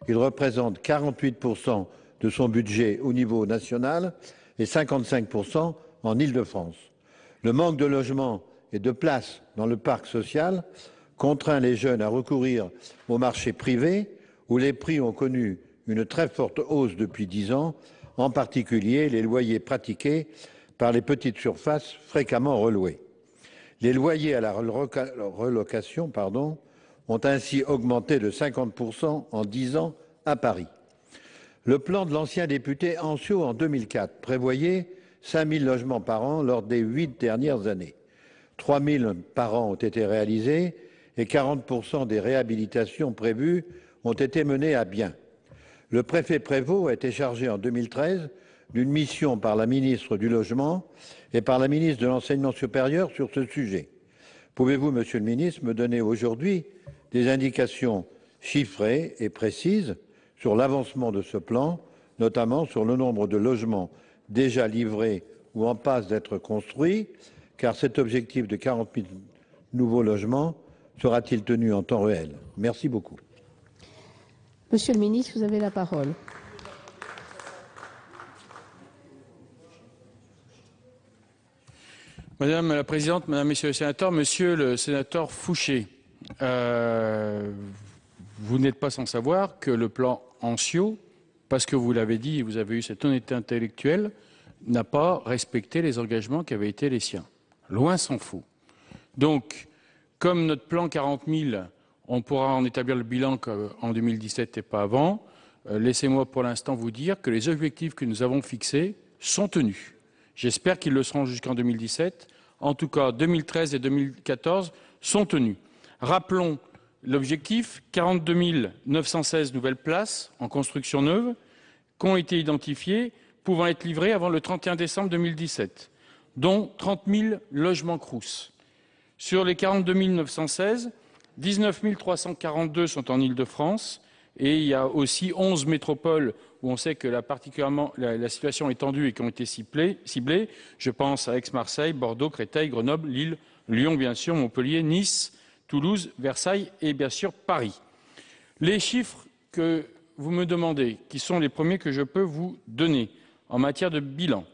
Il représente 48% de son budget au niveau national et 55% en Île-de-France. Le manque de logements et de places dans le parc social contraint les jeunes à recourir au marché privé où les prix ont connu une très forte hausse depuis 10 ans, en particulier les loyers pratiqués par les petites surfaces fréquemment relouées. Les loyers à la relocation ont ainsi augmenté de 50% en 10 ans à Paris. Le plan de l'ancien député Ancio en 2004 prévoyait 5 000 logements par an lors des 8 dernières années. 3 000 par an ont été réalisés et 40% des réhabilitations prévues ont été menées à bien. Le préfet Prévost a été chargé en 2013 d'une mission par la ministre du Logement et par la ministre de l'Enseignement supérieur sur ce sujet. Pouvez-vous, Monsieur le Ministre, me donner aujourd'hui des indications chiffrées et précises sur l'avancement de ce plan, notamment sur le nombre de logements déjà livrés ou en passe d'être construits, car cet objectif de 40 000 nouveaux logements sera-t-il tenu en temps réel? Merci beaucoup. Monsieur le ministre, vous avez la parole. Madame la Présidente, Mesdames, Messieurs les sénateurs, Monsieur le sénateur Fouché, vous n'êtes pas sans savoir que le plan Ancio, parce que vous l'avez dit et vous avez eu cette honnêteté intellectuelle, n'a pas respecté les engagements qui avaient été les siens. Loin s'en faut. Donc, comme notre plan 40 000, on pourra en établir le bilan en 2017 et pas avant, laissez-moi pour l'instant vous dire que les objectifs que nous avons fixés sont tenus. J'espère qu'ils le seront jusqu'en 2017. En tout cas, 2013 et 2014 sont tenus. Rappelons l'objectif, 42 916 nouvelles places en construction neuve qui ont été identifiées, pouvant être livrées avant le 31 décembre 2017, dont 30 000 logements Crous. Sur les 42 916, 19 342 sont en Île-de-France et il y a aussi 11 métropoles où on sait que la situation est tendue et qui ont été ciblées. Je pense à Aix-Marseille, Bordeaux, Créteil, Grenoble, Lille, Lyon, bien sûr, Montpellier, Nice, Toulouse, Versailles et bien sûr Paris. Les chiffres que vous me demandez, qui sont les premiers que je peux vous donner en matière de bilan.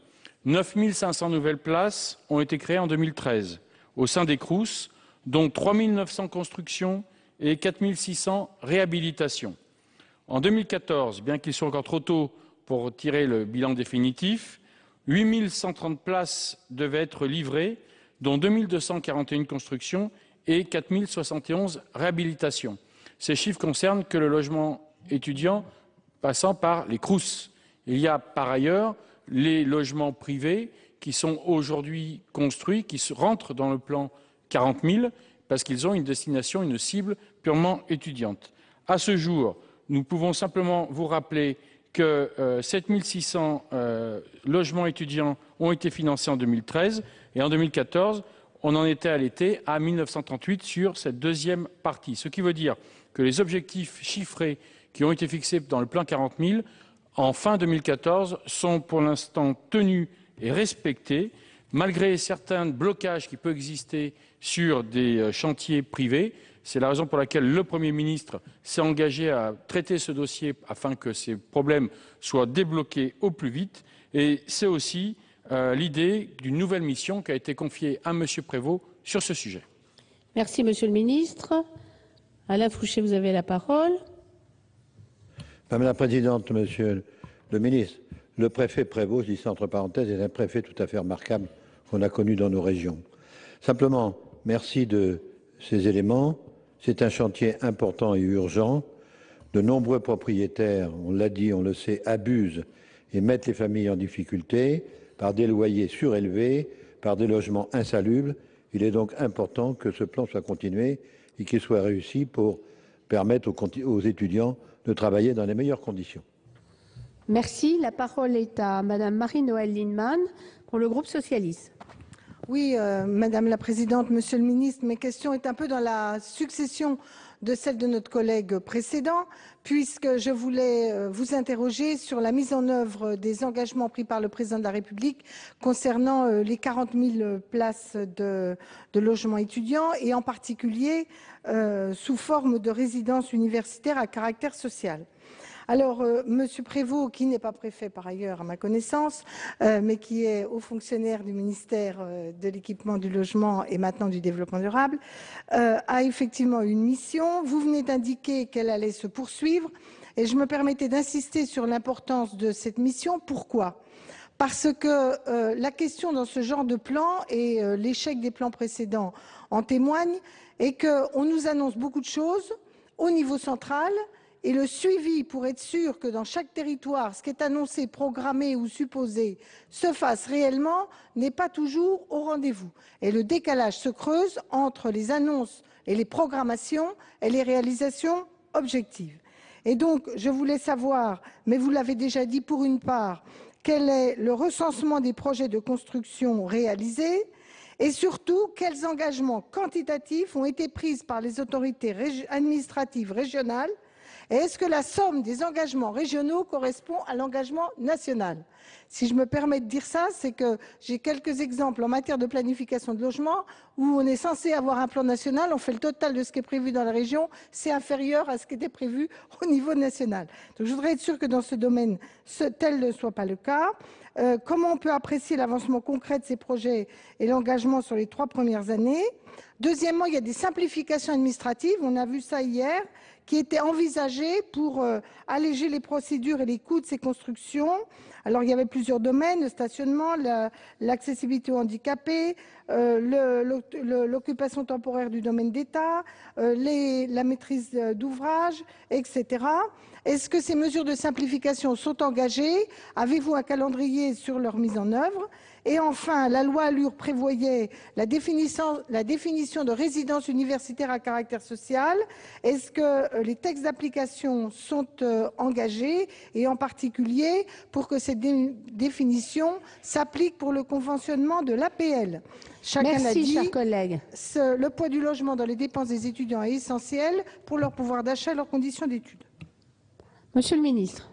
9 500 nouvelles places ont été créées en 2013 au sein des Crous, dont 3 900 constructions et 4 600 réhabilitations. En 2014, bien qu'il soit encore trop tôt pour tirer le bilan définitif, 8 130 places devaient être livrées, dont 2 241 constructions et 4 071 réhabilitations. Ces chiffres concernent que le logement étudiant passant par les Crous. Il y a par ailleurs les logements privés qui sont aujourd'hui construits, qui rentrent dans le plan 40 000 parce qu'ils ont une destination, une cible purement étudiante. À ce jour, nous pouvons simplement vous rappeler que 7 600 logements étudiants ont été financés en 2013 et en 2014, on en était à l'été à 1938 sur cette deuxième partie. Ce qui veut dire que les objectifs chiffrés qui ont été fixés dans le plan 40 000 en fin 2014 sont pour l'instant tenus et respectés, malgré certains blocages qui peuvent exister sur des chantiers privés. C'est la raison pour laquelle le Premier ministre s'est engagé à traiter ce dossier afin que ces problèmes soient débloqués au plus vite. Et c'est aussi l'idée d'une nouvelle mission qui a été confiée à M. Prévost sur ce sujet. Merci, Monsieur le ministre. Alain Fouché, vous avez la parole. Madame la Présidente, Monsieur le Ministre, le préfet Prévost, je dis ça entre parenthèses, est un préfet tout à fait remarquable qu'on a connu dans nos régions. Simplement, merci de ces éléments. C'est un chantier important et urgent. De nombreux propriétaires, on l'a dit, on le sait, abusent et mettent les familles en difficulté par des loyers surélevés, par des logements insalubres. Il est donc important que ce plan soit continué et qu'il soit réussi pour permettre aux étudiants de travailler dans les meilleures conditions. Merci. La parole est à Madame Marie-Noëlle Lienemann pour le groupe socialiste. Oui, Madame la Présidente, Monsieur le Ministre, mes questions est un peu dans la succession de celle de notre collègue précédent, puisque je voulais vous interroger sur la mise en œuvre des engagements pris par le Président de la République concernant les 40 000 places de logements étudiants et en particulier sous forme de résidence universitaire à caractère social. Alors, Monsieur Prévost, qui n'est pas préfet par ailleurs à ma connaissance, mais qui est haut fonctionnaire du ministère de l'Équipement, du Logement et maintenant du Développement durable, a effectivement une mission. Vous venez d'indiquer qu'elle allait se poursuivre et je me permettais d'insister sur l'importance de cette mission. Pourquoi ? Parce que la question dans ce genre de plan, et l'échec des plans précédents en témoigne, est qu'on nous annonce beaucoup de choses au niveau central. Et le suivi pour être sûr que dans chaque territoire, ce qui est annoncé, programmé ou supposé se fasse réellement n'est pas toujours au rendez-vous. Et le décalage se creuse entre les annonces et les programmations et les réalisations objectives. Et donc, je voulais savoir, mais vous l'avez déjà dit pour une part, quel est le recensement des projets de construction réalisés et surtout, quels engagements quantitatifs ont été pris par les autorités administratives régionales. Et est-ce que la somme des engagements régionaux correspond à l'engagement national? Si je me permets de dire ça, c'est que j'ai quelques exemples en matière de planification de logement où on est censé avoir un plan national, on fait le total de ce qui est prévu dans la région, c'est inférieur à ce qui était prévu au niveau national. Donc je voudrais être sûr que dans ce domaine, tel ne soit pas le cas. Comment on peut apprécier l'avancement concret de ces projets et l'engagement sur les 3 premières années? Deuxièmement, il y a des simplifications administratives, on a vu ça hier, qui étaient envisagées pour alléger les procédures et les coûts de ces constructions. Alors, il y avait plusieurs domaines, le stationnement, l'accessibilité aux handicapés, l'occupation temporaire du domaine d'État, la maîtrise d'ouvrage, etc. Est-ce que ces mesures de simplification sont engagées? Avez-vous un calendrier sur leur mise en œuvre? Et enfin, la loi ALUR prévoyait la définition de résidence universitaire à caractère social. Est-ce que les textes d'application sont engagés et en particulier pour que cette définition s'applique pour le conventionnement de l'APL? Chacun l'a dit, chers collègues. Le poids du logement dans les dépenses des étudiants est essentiel pour leur pouvoir d'achat et leurs conditions d'études. Monsieur le ministre.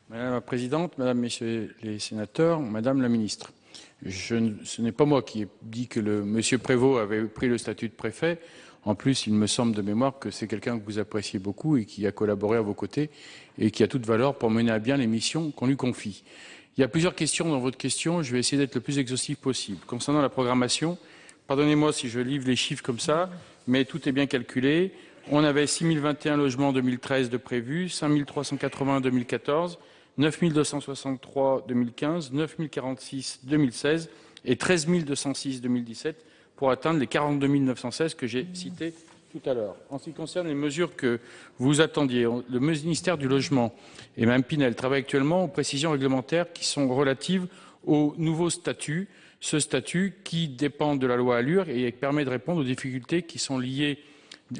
Madame la Présidente, Mesdames, Messieurs les sénateurs, Madame la Ministre, ce n'est pas moi qui ai dit que Monsieur Prévost avait pris le statut de préfet. En plus, il me semble de mémoire que c'est quelqu'un que vous appréciez beaucoup et qui a collaboré à vos côtés et qui a toute valeur pour mener à bien les missions qu'on lui confie. Il y a plusieurs questions dans votre question. Je vais essayer d'être le plus exhaustif possible. Concernant la programmation, pardonnez-moi si je livre les chiffres comme ça, mais tout est bien calculé. On avait 6 021 logements en 2013 de prévus, 5 380 en 2014, 9 263 en 2015, 9 046 en 2016 et 13 206 en 2017 pour atteindre les 42 916 que j'ai cités tout à l'heure. En ce qui concerne les mesures que vous attendiez, le ministère du Logement et Mme Pinel travaillent actuellement aux précisions réglementaires qui sont relatives au nouveau statut, ce statut qui dépend de la loi ALUR et permet de répondre aux difficultés qui sont liées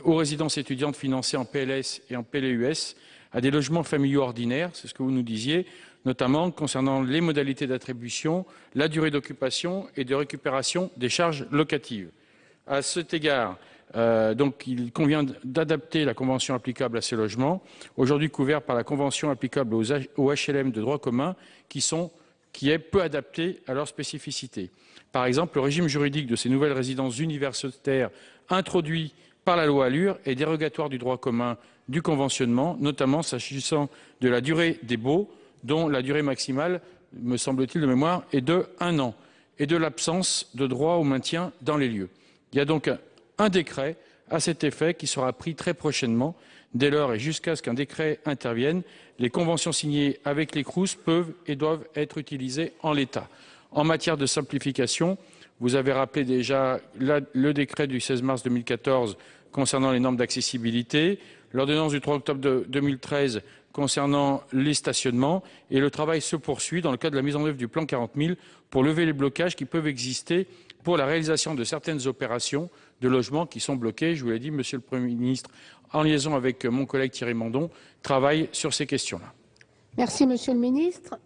aux résidences étudiantes financées en PLS et en PLUS, à des logements familiaux ordinaires, c'est ce que vous nous disiez, notamment concernant les modalités d'attribution, la durée d'occupation et de récupération des charges locatives. À cet égard, donc, il convient d'adapter la convention applicable à ces logements, aujourd'hui couverts par la convention applicable aux HLM de droit commun, qui est peu adaptée à leurs spécificités. Par exemple, le régime juridique de ces nouvelles résidences universitaires introduit par la loi ALUR est dérogatoire du droit commun du conventionnement, notamment s'agissant de la durée des baux, dont la durée maximale, me semble-t-il de mémoire, est de 1 an, et de l'absence de droit au maintien dans les lieux. Il y a donc un décret à cet effet qui sera pris très prochainement, Dès lors et jusqu'à ce qu'un décret intervienne, les conventions signées avec les CROUS peuvent et doivent être utilisées en l'état. En matière de simplification, vous avez rappelé déjà le décret du 16 mars 2014 concernant les normes d'accessibilité, l'ordonnance du 3 octobre 2013 concernant les stationnements, et le travail se poursuit dans le cadre de la mise en œuvre du plan 40 000 pour lever les blocages qui peuvent exister pour la réalisation de certaines opérations de logement qui sont bloquées. Je vous l'ai dit, Monsieur le Premier ministre, en liaison avec mon collègue Thierry Mandon, travaille sur ces questions-là. Merci, Monsieur le ministre.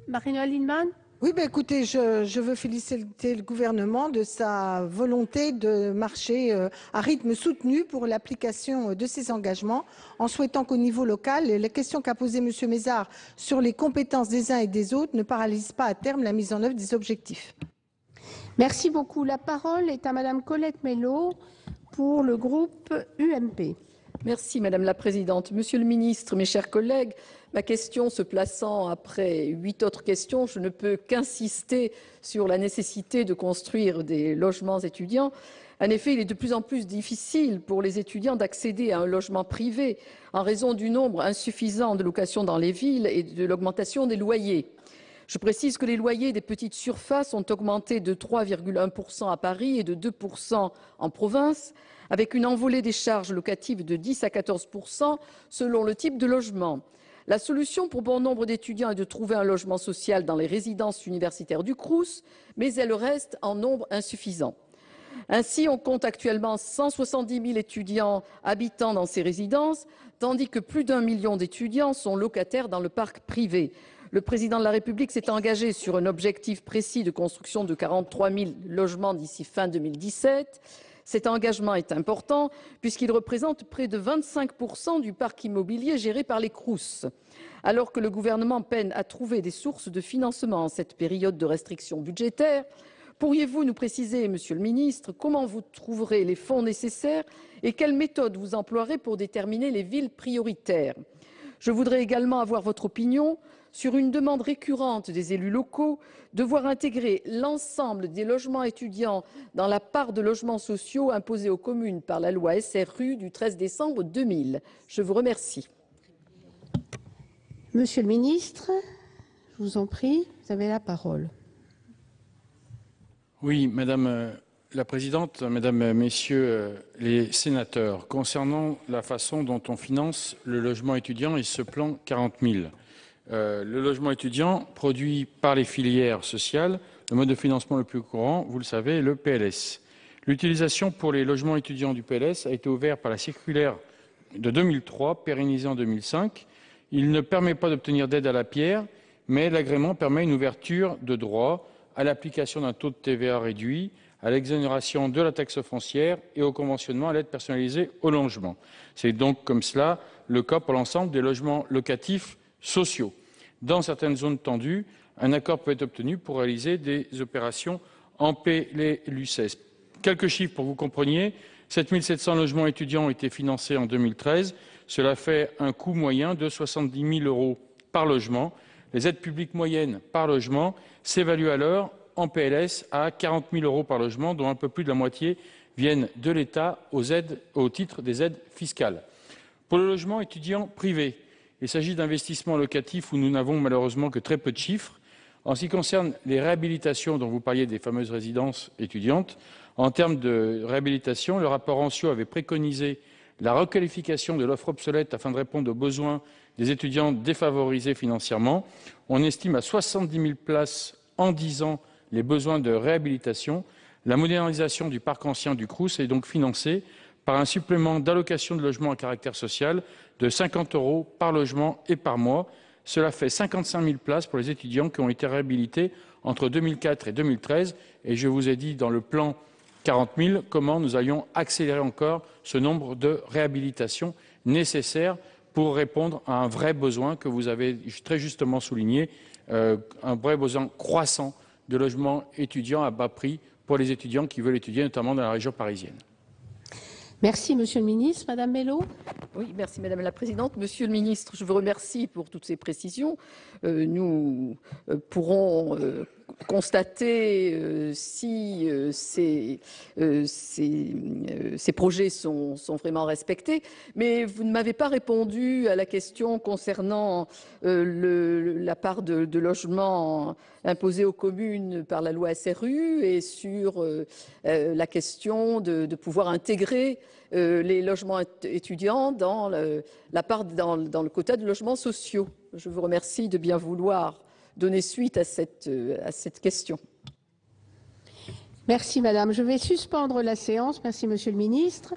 Marina Lindemann. Oui, écoutez, je veux féliciter le gouvernement de sa volonté de marcher à rythme soutenu pour l'application de ses engagements, en souhaitant qu'au niveau local, les questions qu'a posées M. Mézard sur les compétences des uns et des autres ne paralysent pas à terme la mise en œuvre des objectifs. Merci beaucoup. La parole est à Madame Colette Mélot pour le groupe UMP. Merci Madame la Présidente. Monsieur le Ministre, mes chers collègues, ma question se plaçant après 8 autres questions, je ne peux qu'insister sur la nécessité de construire des logements étudiants. En effet, il est de plus en plus difficile pour les étudiants d'accéder à un logement privé en raison du nombre insuffisant de locations dans les villes et de l'augmentation des loyers. Je précise que les loyers des petites surfaces ont augmenté de 3,1% à Paris et de 2% en province, avec une envolée des charges locatives de 10 à 14% selon le type de logement. La solution pour bon nombre d'étudiants est de trouver un logement social dans les résidences universitaires du Crous, mais elle reste en nombre insuffisant. Ainsi, on compte actuellement 170 000 étudiants habitant dans ces résidences, tandis que plus d'1 million d'étudiants sont locataires dans le parc privé. Le président de la République s'est engagé sur un objectif précis de construction de 43 000 logements d'ici fin 2017. Cet engagement est important puisqu'il représente près de 25% du parc immobilier géré par les CROUS. Alors que le gouvernement peine à trouver des sources de financement en cette période de restrictions budgétaires, pourriez-vous nous préciser, Monsieur le Ministre, comment vous trouverez les fonds nécessaires et quelles méthodes vous emploierez pour déterminer les villes prioritaires? Je voudrais également avoir votre opinion sur une demande récurrente des élus locaux de voir intégrer l'ensemble des logements étudiants dans la part de logements sociaux imposée aux communes par la loi SRU du 13 décembre 2000. Je vous remercie. Monsieur le ministre, je vous en prie, vous avez la parole. Oui, Madame la Présidente, Mesdames, Messieurs les sénateurs, concernant la façon dont on finance le logement étudiant et ce plan 40 000, le logement étudiant produit par les filières sociales, le mode de financement le plus courant, vous le savez, est le PLS. L'utilisation pour les logements étudiants du PLS a été ouverte par la circulaire de 2003, pérennisée en 2005. Il ne permet pas d'obtenir d'aide à la pierre, mais l'agrément permet une ouverture de droit à l'application d'un taux de TVA réduit, à l'exonération de la taxe foncière et au conventionnement à l'aide personnalisée au logement. C'est donc comme cela le cas pour l'ensemble des logements locatifs sociaux. Dans certaines zones tendues, un accord peut être obtenu pour réaliser des opérations en PLUSS. Quelques chiffres pour que vous compreniez. 7 700 logements étudiants ont été financés en 2013. Cela fait un coût moyen de 70 000 € par logement. Les aides publiques moyennes par logement s'évaluent alors en PLS à 40 000 € par logement, dont un peu plus de la moitié viennent de l'État au titre des aides fiscales. Pour le logement étudiant privé, il s'agit d'investissements locatifs où nous n'avons malheureusement que très peu de chiffres. En ce qui concerne les réhabilitations dont vous parliez, des fameuses résidences étudiantes, en termes de réhabilitation, le rapport Ancio avait préconisé la requalification de l'offre obsolète afin de répondre aux besoins des étudiants défavorisés financièrement. On estime à 70 000 places en 10 ans les besoins de réhabilitation. La modernisation du parc ancien du Crous est donc financée par un supplément d'allocation de logement à caractère social de 50 € par logement et par mois. Cela fait 55 000 places pour les étudiants qui ont été réhabilités entre 2004 et 2013. Et je vous ai dit dans le plan 40 000 comment nous allions accélérer encore ce nombre de réhabilitations nécessaires pour répondre à un vrai besoin que vous avez très justement souligné, un vrai besoin croissant de logements étudiants à bas prix pour les étudiants qui veulent étudier, notamment dans la région parisienne. Merci, Monsieur le ministre. Madame Mélot. Oui, merci Madame la Présidente. Monsieur le ministre, je vous remercie pour toutes ces précisions. Nous pourrons constater si ces projets sont vraiment respectés, mais vous ne m'avez pas répondu à la question concernant la part de logements imposés aux communes par la loi SRU et sur la question de pouvoir intégrer les logements étudiants dans le quota de logements sociaux. Je vous remercie de bien vouloir donner suite à cette question. Merci, madame. Je vais suspendre la séance. Merci, monsieur le ministre.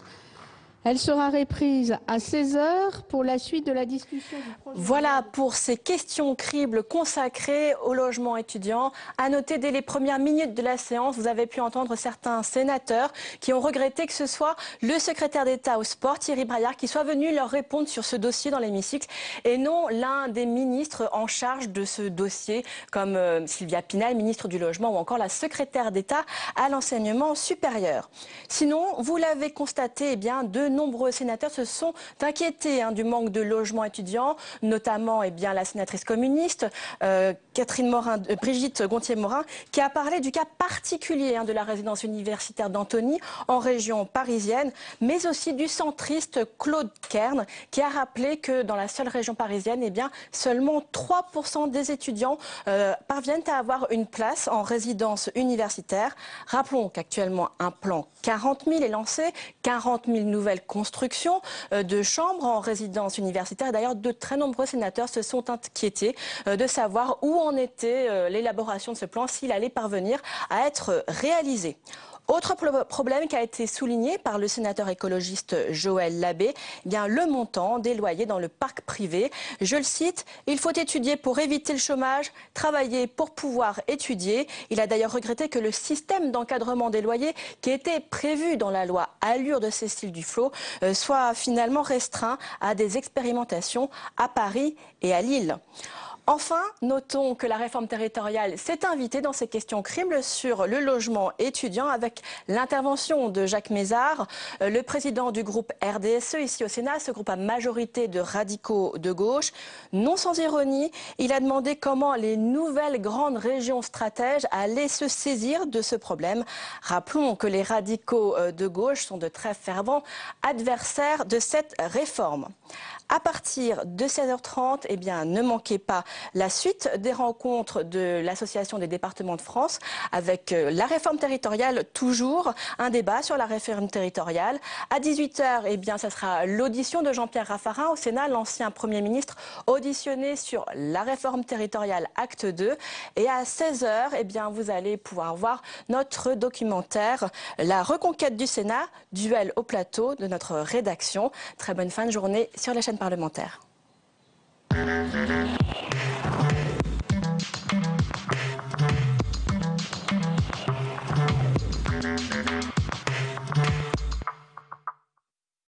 Elle sera reprise à 16h pour la suite de la discussion du projet. Voilà pour ces questions cribles consacrées au logement étudiant. À noter, dès les premières minutes de la séance, vous avez pu entendre certains sénateurs qui ont regretté que ce soit le secrétaire d'État au sport, Thierry Braillard, qui soit venu leur répondre sur ce dossier dans l'hémicycle et non l'un des ministres en charge de ce dossier, comme Sylvia Pinal, ministre du Logement, ou encore la secrétaire d'État à l'enseignement supérieur. Sinon, vous l'avez constaté, eh bien, de nombreux sénateurs se sont inquiétés du manque de logements étudiants, notamment la sénatrice communiste Brigitte Gonthier-Maurin, qui a parlé du cas particulier de la résidence universitaire d'Antony en région parisienne, mais aussi du centriste Claude Kern, qui a rappelé que dans la seule région parisienne, seulement 3% des étudiants parviennent à avoir une place en résidence universitaire. Rappelons qu'actuellement, un plan 40 000 est lancé, 40 000 nouvelles construction de chambres en résidence universitaire. D'ailleurs, de très nombreux sénateurs se sont inquiétés de savoir où en était l'élaboration de ce plan, s'il allait parvenir à être réalisé. Autre problème qui a été souligné par le sénateur écologiste Joël Labbé, le montant des loyers dans le parc privé. Je le cite, « Il faut étudier pour éviter le chômage, travailler pour pouvoir étudier ». Il a d'ailleurs regretté que le système d'encadrement des loyers qui était prévu dans la loi Allure de Cécile Duflot soit finalement restreint à des expérimentations à Paris et à Lille. Enfin, notons que la réforme territoriale s'est invitée dans ces questions cribles sur le logement étudiant avec l'intervention de Jacques Mézard, le président du groupe RDSE ici au Sénat, ce groupe à majorité de radicaux de gauche. Non sans ironie, il a demandé comment les nouvelles grandes régions stratèges allaient se saisir de ce problème. Rappelons que les radicaux de gauche sont de très fervents adversaires de cette réforme. À partir de 16h30, ne manquez pas la suite des rencontres de l'Association des départements de France avec la réforme territoriale, toujours un débat sur la réforme territoriale. À 18h, ça sera l'audition de Jean-Pierre Raffarin au Sénat, l'ancien Premier ministre, auditionné sur la réforme territoriale acte 2. Et à 16h, vous allez pouvoir voir notre documentaire La reconquête du Sénat, duel au plateau de notre rédaction. Très bonne fin de journée sur la chaîne parlementaire.